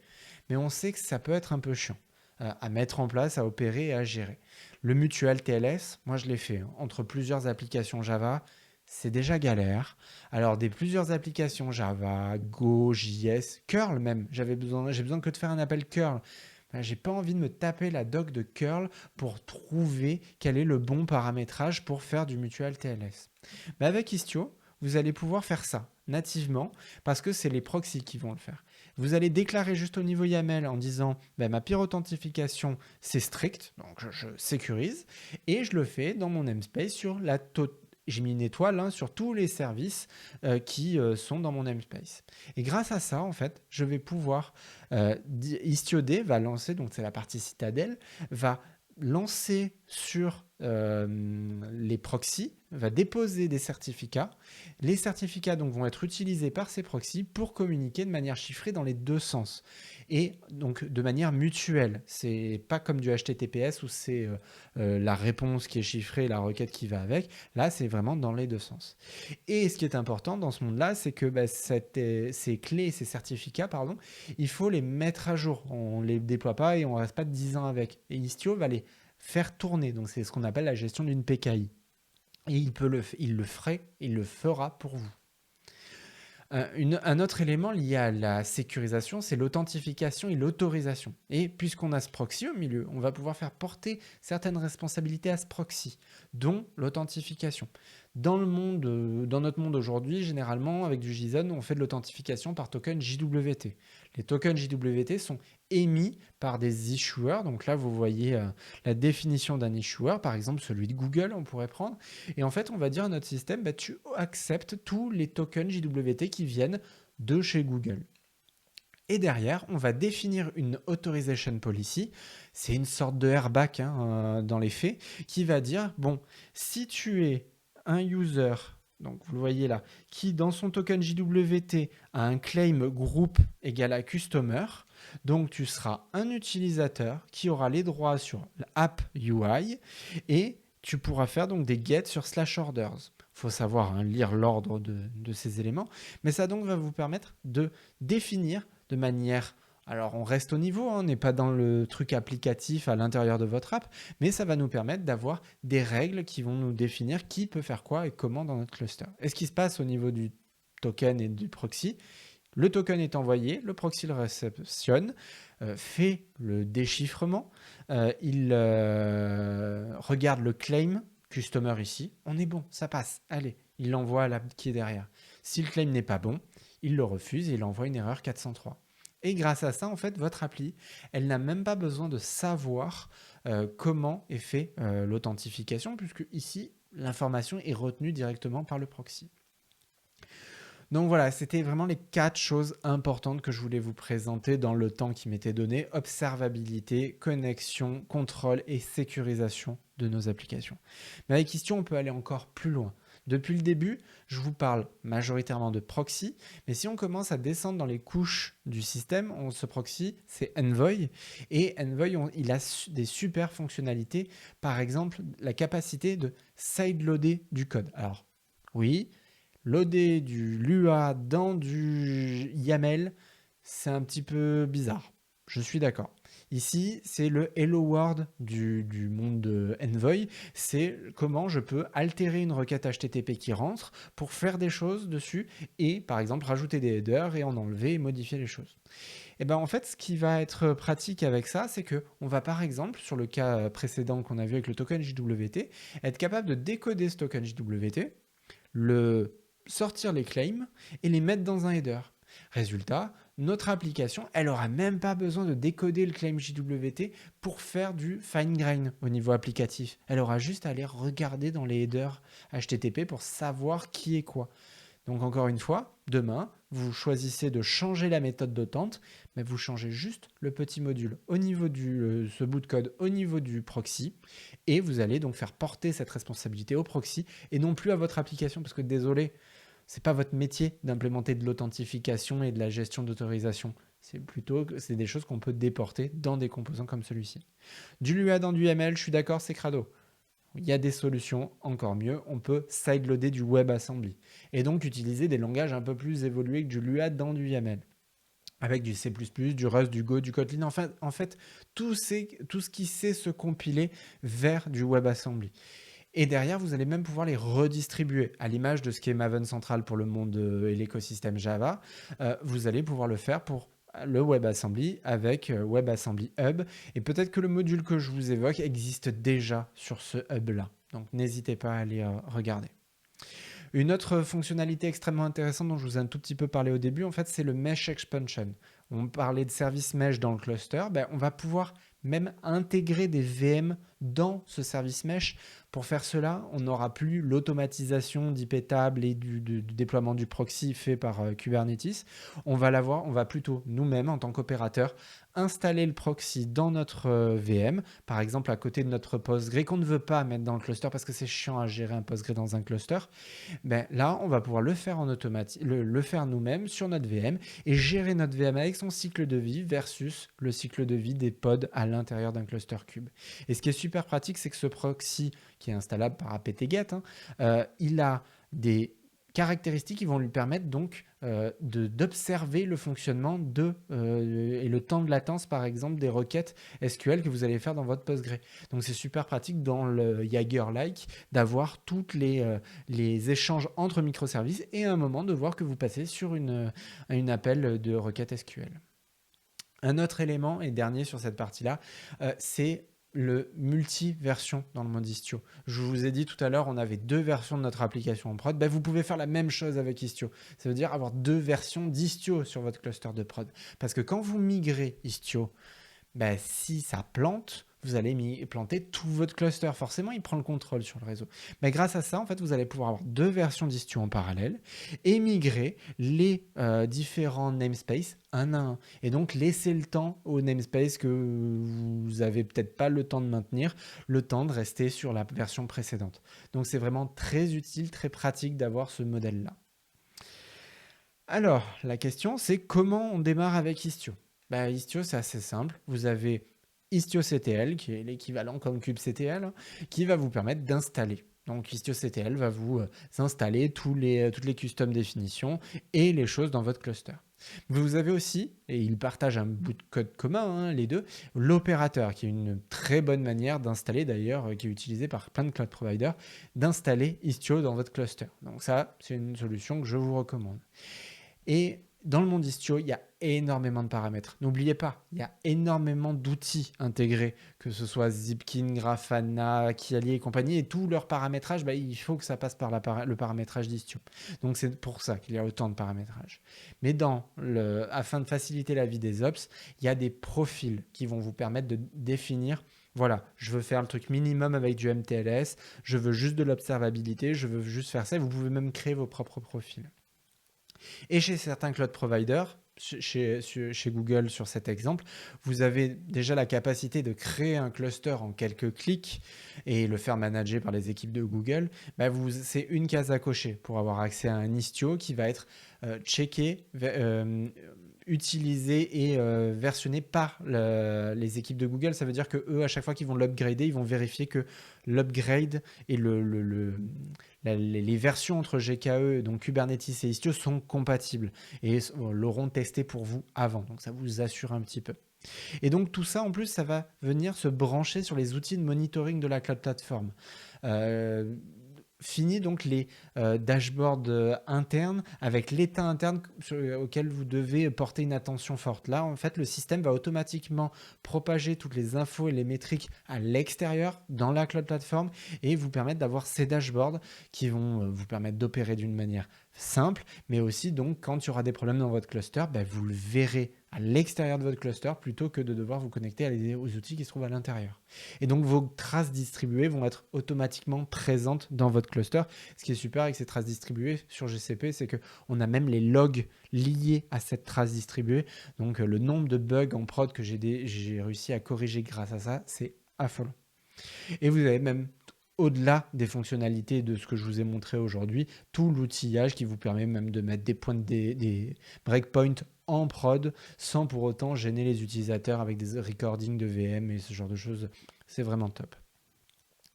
Mais on sait que ça peut être un peu chiant à mettre en place, à opérer et à gérer. Le mutual TLS, moi je l'ai fait entre plusieurs applications Java, c'est déjà galère. Alors plusieurs applications Java, Go, JS, curl même, j'ai besoin que de faire un appel curl. J'ai pas envie de me taper la doc de curl pour trouver quel est le bon paramétrage pour faire du mutual TLS. Mais avec Istio, vous allez pouvoir faire ça nativement parce que c'est les proxys qui vont le faire. Vous allez déclarer juste au niveau YAML en disant ma peer authentification c'est strict, donc je sécurise, et je le fais dans mon namespace sur la j'ai mis une étoile sur tous les services qui sont dans mon namespace. Et grâce à ça, en fait, je vais pouvoir... Istio-D va lancer, donc c'est la partie citadelle, va lancer sur les proxys, va déposer des certificats. Les certificats donc, vont être utilisés par ces proxys pour communiquer de manière chiffrée dans les deux sens. Et donc de manière mutuelle. C'est pas comme du HTTPS où c'est la réponse qui est chiffrée et la requête qui va avec. Là, c'est vraiment dans les deux sens. Et ce qui est important dans ce monde-là, c'est que ces clés, ces certificats, il faut les mettre à jour. On ne les déploie pas et on ne reste pas 10 ans avec. Et Istio va les faire tourner. Donc, c'est ce qu'on appelle la gestion d'une PKI. Et il le fera pour vous. Un autre élément lié à la sécurisation, c'est l'authentification et l'autorisation. Et puisqu'on a ce proxy au milieu, on va pouvoir faire porter certaines responsabilités à ce proxy, dont l'authentification. Dans notre monde aujourd'hui, généralement, avec du JSON, on fait de l'authentification par token JWT. Les tokens JWT sont émis par des issuers. Donc là, vous voyez la définition d'un issuer, par exemple celui de Google, on pourrait prendre. Et en fait, on va dire à notre système, tu acceptes tous les tokens JWT qui viennent de chez Google. Et derrière, on va définir une authorization policy. C'est une sorte de airbag dans les faits, qui va dire, si tu es un user, donc vous le voyez là, qui dans son token JWT a un claim group égal à customer, donc tu seras un utilisateur qui aura les droits sur l'app UI et tu pourras faire donc des get sur /orders. Il faut savoir lire l'ordre de ces éléments, mais ça donc va vous permettre de définir de manière... Alors, on reste au niveau, on n'est pas dans le truc applicatif à l'intérieur de votre app, mais ça va nous permettre d'avoir des règles qui vont nous définir qui peut faire quoi et comment dans notre cluster. Et ce qui se passe au niveau du token et du proxy, Le token est envoyé, le proxy le réceptionne, fait le déchiffrement, il regarde le claim customer ici, on est bon, ça passe, allez, il l'envoie à l'app qui est derrière. Si le claim n'est pas bon, il le refuse et il envoie une erreur 403. Et grâce à ça, en fait, votre appli, elle n'a même pas besoin de savoir comment est fait l'authentification, puisque ici, l'information est retenue directement par le proxy. Donc voilà, c'était vraiment les 4 choses importantes que je voulais vous présenter dans le temps qui m'était donné. Observabilité, connexion, contrôle et sécurisation de nos applications. Mais avec Istio, on peut aller encore plus loin. Depuis le début, je vous parle majoritairement de proxy, mais si on commence à descendre dans les couches du système, ce proxy, c'est Envoy. Et Envoy, il a des super fonctionnalités. Par exemple, la capacité de sideloader du code. Alors, oui, loader du Lua dans du YAML, c'est un petit peu bizarre. Je suis d'accord. Ici, c'est le Hello World du monde de Envoy. C'est comment je peux altérer une requête HTTP qui rentre pour faire des choses dessus et, par exemple, rajouter des headers et en enlever et modifier les choses. Et ben en fait, ce qui va être pratique avec ça, c'est que on va par exemple, sur le cas précédent qu'on a vu avec le token JWT, être capable de décoder ce token JWT, sortir les claims et les mettre dans un header. Résultat, notre application, elle n'aura même pas besoin de décoder le claim JWT pour faire du fine grain au niveau applicatif. Elle aura juste à aller regarder dans les headers HTTP pour savoir qui est quoi. Donc encore une fois, demain, vous choisissez de changer la méthode d'autante, mais vous changez juste le petit module au niveau ce bout de code au niveau du proxy, et vous allez donc faire porter cette responsabilité au proxy et non plus à votre application, parce que désolé, c'est pas votre métier d'implémenter de l'authentification et de la gestion d'autorisation. C'est des choses qu'on peut déporter dans des composants comme celui-ci. Du Lua dans du YAML, je suis d'accord, c'est crado. Il y a des solutions, encore mieux, on peut sideloader du WebAssembly et donc utiliser des langages un peu plus évolués que du Lua dans du YAML. Avec du C++, du Rust, du Go, du Kotlin, en fait tout ce qui sait se compiler vers du WebAssembly. Et derrière, vous allez même pouvoir les redistribuer à l'image de ce qui est Maven Central pour le monde et l'écosystème Java. Vous allez pouvoir le faire pour le WebAssembly avec WebAssembly Hub. Et peut-être que le module que je vous évoque existe déjà sur ce hub-là. Donc n'hésitez pas à aller regarder. Une autre fonctionnalité extrêmement intéressante dont je vous ai un tout petit peu parlé au début, en fait, c'est le Mesh Expansion. On parlait de service mesh dans le cluster. On va pouvoir même intégrer des VM dans ce service mesh. Pour faire cela, on n'aura plus l'automatisation d'IP table et du déploiement du proxy fait par Kubernetes. On va plutôt nous-mêmes, en tant qu'opérateur, installer le proxy dans notre VM, par exemple à côté de notre Postgre qu'on ne veut pas mettre dans le cluster parce que c'est chiant à gérer un Postgre dans un cluster. Là, on va pouvoir le faire en automatique, le faire nous-mêmes sur notre VM et gérer notre VM avec son cycle de vie versus le cycle de vie des pods à l'intérieur d'un cluster cube. Et ce qui est super pratique, c'est que ce proxy qui est installable par apt-get, il a des caractéristiques qui vont lui permettre donc d'observer le fonctionnement et le temps de latence, par exemple, des requêtes SQL que vous allez faire dans votre Postgre. Donc c'est super pratique dans le Jaeger-like d'avoir tous les échanges entre microservices et à un moment de voir que vous passez sur un appel de requête SQL. Un autre élément, et dernier sur cette partie-là, c'est le multi-version dans le mode Istio. Je vous ai dit tout à l'heure, on avait 2 versions de notre application en prod. Vous pouvez faire la même chose avec Istio. Ça veut dire avoir 2 versions d'Istio sur votre cluster de prod. Parce que quand vous migrez Istio, si ça plante, vous allez planter tout votre cluster. Forcément, il prend le contrôle sur le réseau. Mais grâce à ça, en fait, vous allez pouvoir avoir 2 versions d'Istio en parallèle et migrer les différents namespaces un à un. Et donc, laisser le temps aux namespaces que vous n'avez peut-être pas le temps de maintenir, le temps de rester sur la version précédente. Donc, c'est vraiment très utile, très pratique d'avoir ce modèle-là. Alors, la question, c'est comment on démarre avec Istio ? Istio, c'est assez simple. Vous avez IstioCTL, qui est l'équivalent comme kubectl, qui va vous permettre d'installer. Donc IstioCTL va vous installer toutes les custom définitions et les choses dans votre cluster. Vous avez aussi, et ils partagent un bout de code commun, les deux, l'opérateur, qui est une très bonne manière d'installer, d'ailleurs, qui est utilisée par plein de cloud providers, d'installer Istio dans votre cluster. Donc ça, c'est une solution que je vous recommande. Et Dans le monde Istio, il y a énormément de paramètres. N'oubliez pas, il y a énormément d'outils intégrés, que ce soit Zipkin, Grafana, Kiali et compagnie, et tout leur paramétrage, il faut que ça passe par le paramétrage d'Istio. Donc c'est pour ça qu'il y a autant de paramétrage. Mais afin de faciliter la vie des ops, il y a des profils qui vont vous permettre de définir voilà, je veux faire le truc minimum avec du MTLS, je veux juste de l'observabilité, je veux juste faire ça, et vous pouvez même créer vos propres profils. Et chez certains cloud providers, chez Google sur cet exemple, vous avez déjà la capacité de créer un cluster en quelques clics et le faire manager par les équipes de Google. C'est une case à cocher pour avoir accès à un Istio qui va être checké, utilisé et versionné par les équipes de Google. Ça veut dire que eux, à chaque fois qu'ils vont l'upgrader, ils vont vérifier que l'upgrade et les versions entre GKE, donc Kubernetes et Istio, sont compatibles et l'auront testé pour vous avant. Donc ça vous assure un petit peu. Et donc tout ça, en plus, ça va venir se brancher sur les outils de monitoring de la cloud platform. Fini donc les dashboards internes avec l'état interne auquel vous devez porter une attention forte. Là, en fait, le système va automatiquement propager toutes les infos et les métriques à l'extérieur dans la cloud platform et vous permettre d'avoir ces dashboards qui vont vous permettre d'opérer d'une manière simple, mais aussi donc quand il y aura des problèmes dans votre cluster, vous le verrez à l'extérieur de votre cluster plutôt que de devoir vous connecter aux outils qui se trouvent à l'intérieur. Et donc vos traces distribuées vont être automatiquement présentes dans votre cluster. Ce qui est super avec ces traces distribuées sur GCP, c'est qu'on a même les logs liés à cette trace distribuée. Donc le nombre de bugs en prod que j'ai réussi à corriger grâce à ça, c'est affolant. Et vous avez même, au-delà des fonctionnalités de ce que je vous ai montré aujourd'hui, tout l'outillage qui vous permet même de mettre des breakpoints en prod sans pour autant gêner les utilisateurs avec des recordings de VM et ce genre de choses. C'est vraiment top.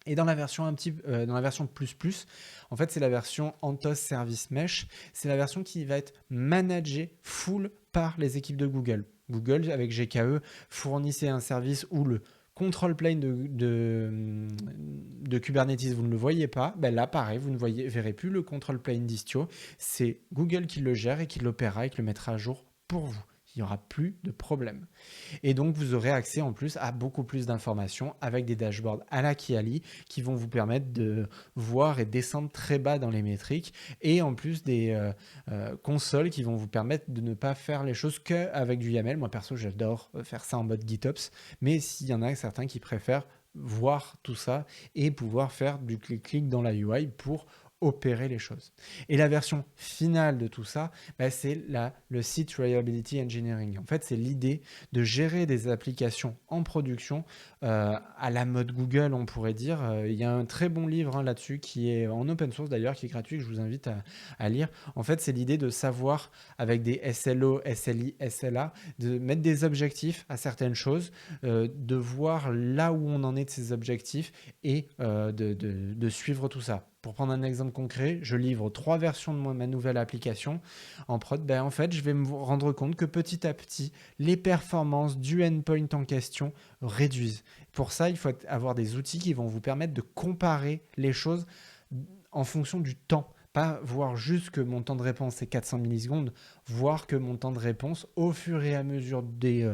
Et dans la version dans la version plus, en fait, c'est la version Anthos Service Mesh. C'est la version qui va être managée full par les équipes de Google. Google, avec GKE, fournissait un service où le control plane de Kubernetes, vous ne le voyez pas. Là, pareil, vous ne verrez plus le control plane d'Istio. C'est Google qui le gère et qui l'opérera et qui le mettra à jour pour vous. Il n'y aura plus de problème. Et donc, vous aurez accès en plus à beaucoup plus d'informations avec des dashboards à la Kiali qui vont vous permettre de voir et descendre très bas dans les métriques et en plus des consoles qui vont vous permettre de ne pas faire les choses qu'avec du YAML. Moi, perso, j'adore faire ça en mode GitOps, mais s'il y en a certains qui préfèrent voir tout ça et pouvoir faire du clic-clic dans la UI pour opérer les choses. Et la version finale de tout ça, c'est le Site Reliability Engineering. En fait, c'est l'idée de gérer des applications en production à la mode Google, on pourrait dire. Il y a un très bon livre là-dessus qui est en open source d'ailleurs, qui est gratuit, que je vous invite à lire. En fait, c'est l'idée de savoir, avec des SLO, SLI, SLA, de mettre des objectifs à certaines choses, de voir là où on en est de ces objectifs et de suivre tout ça. Pour prendre un exemple concret, je livre 3 versions de ma nouvelle application en prod. En fait, je vais me rendre compte que petit à petit, les performances du endpoint en question réduisent. Pour ça, il faut avoir des outils qui vont vous permettre de comparer les choses en fonction du temps. Pas voir juste que mon temps de réponse est 400 millisecondes, voir que mon temps de réponse, au fur et à mesure des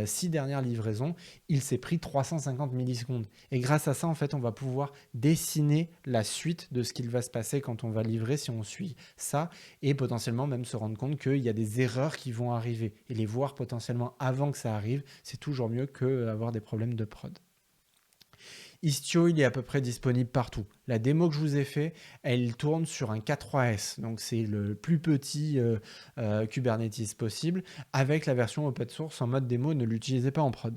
6 dernières livraisons, il s'est pris 350 millisecondes. Et grâce à ça, en fait, on va pouvoir dessiner la suite de ce qu'il va se passer quand on va livrer si on suit ça et potentiellement même se rendre compte qu'il y a des erreurs qui vont arriver. Et les voir potentiellement avant que ça arrive, c'est toujours mieux qu'avoir des problèmes de prod. Istio, il est à peu près disponible partout. La démo que je vous ai fait, elle tourne sur un K3S, donc c'est le plus petit Kubernetes possible, avec la version open source en mode démo, ne l'utilisez pas en prod.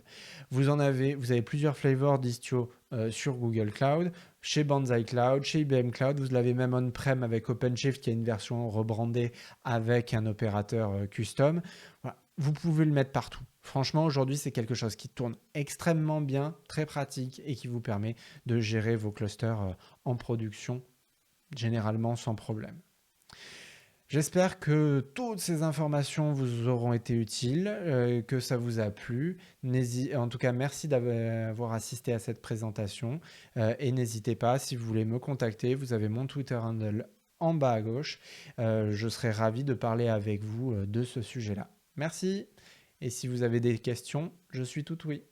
Vous avez plusieurs flavors d'Istio sur Google Cloud, chez Banzai Cloud, chez IBM Cloud, vous l'avez même on-prem avec OpenShift qui a une version rebrandée avec un opérateur custom. Voilà. Vous pouvez le mettre partout. Franchement, aujourd'hui, c'est quelque chose qui tourne extrêmement bien, très pratique et qui vous permet de gérer vos clusters en production, généralement sans problème. J'espère que toutes ces informations vous auront été utiles, que ça vous a plu. En tout cas, merci d'avoir assisté à cette présentation et n'hésitez pas, si vous voulez me contacter, vous avez mon Twitter handle en bas à gauche. Je serai ravi de parler avec vous de ce sujet-là. Merci et si vous avez des questions, je suis tout oui.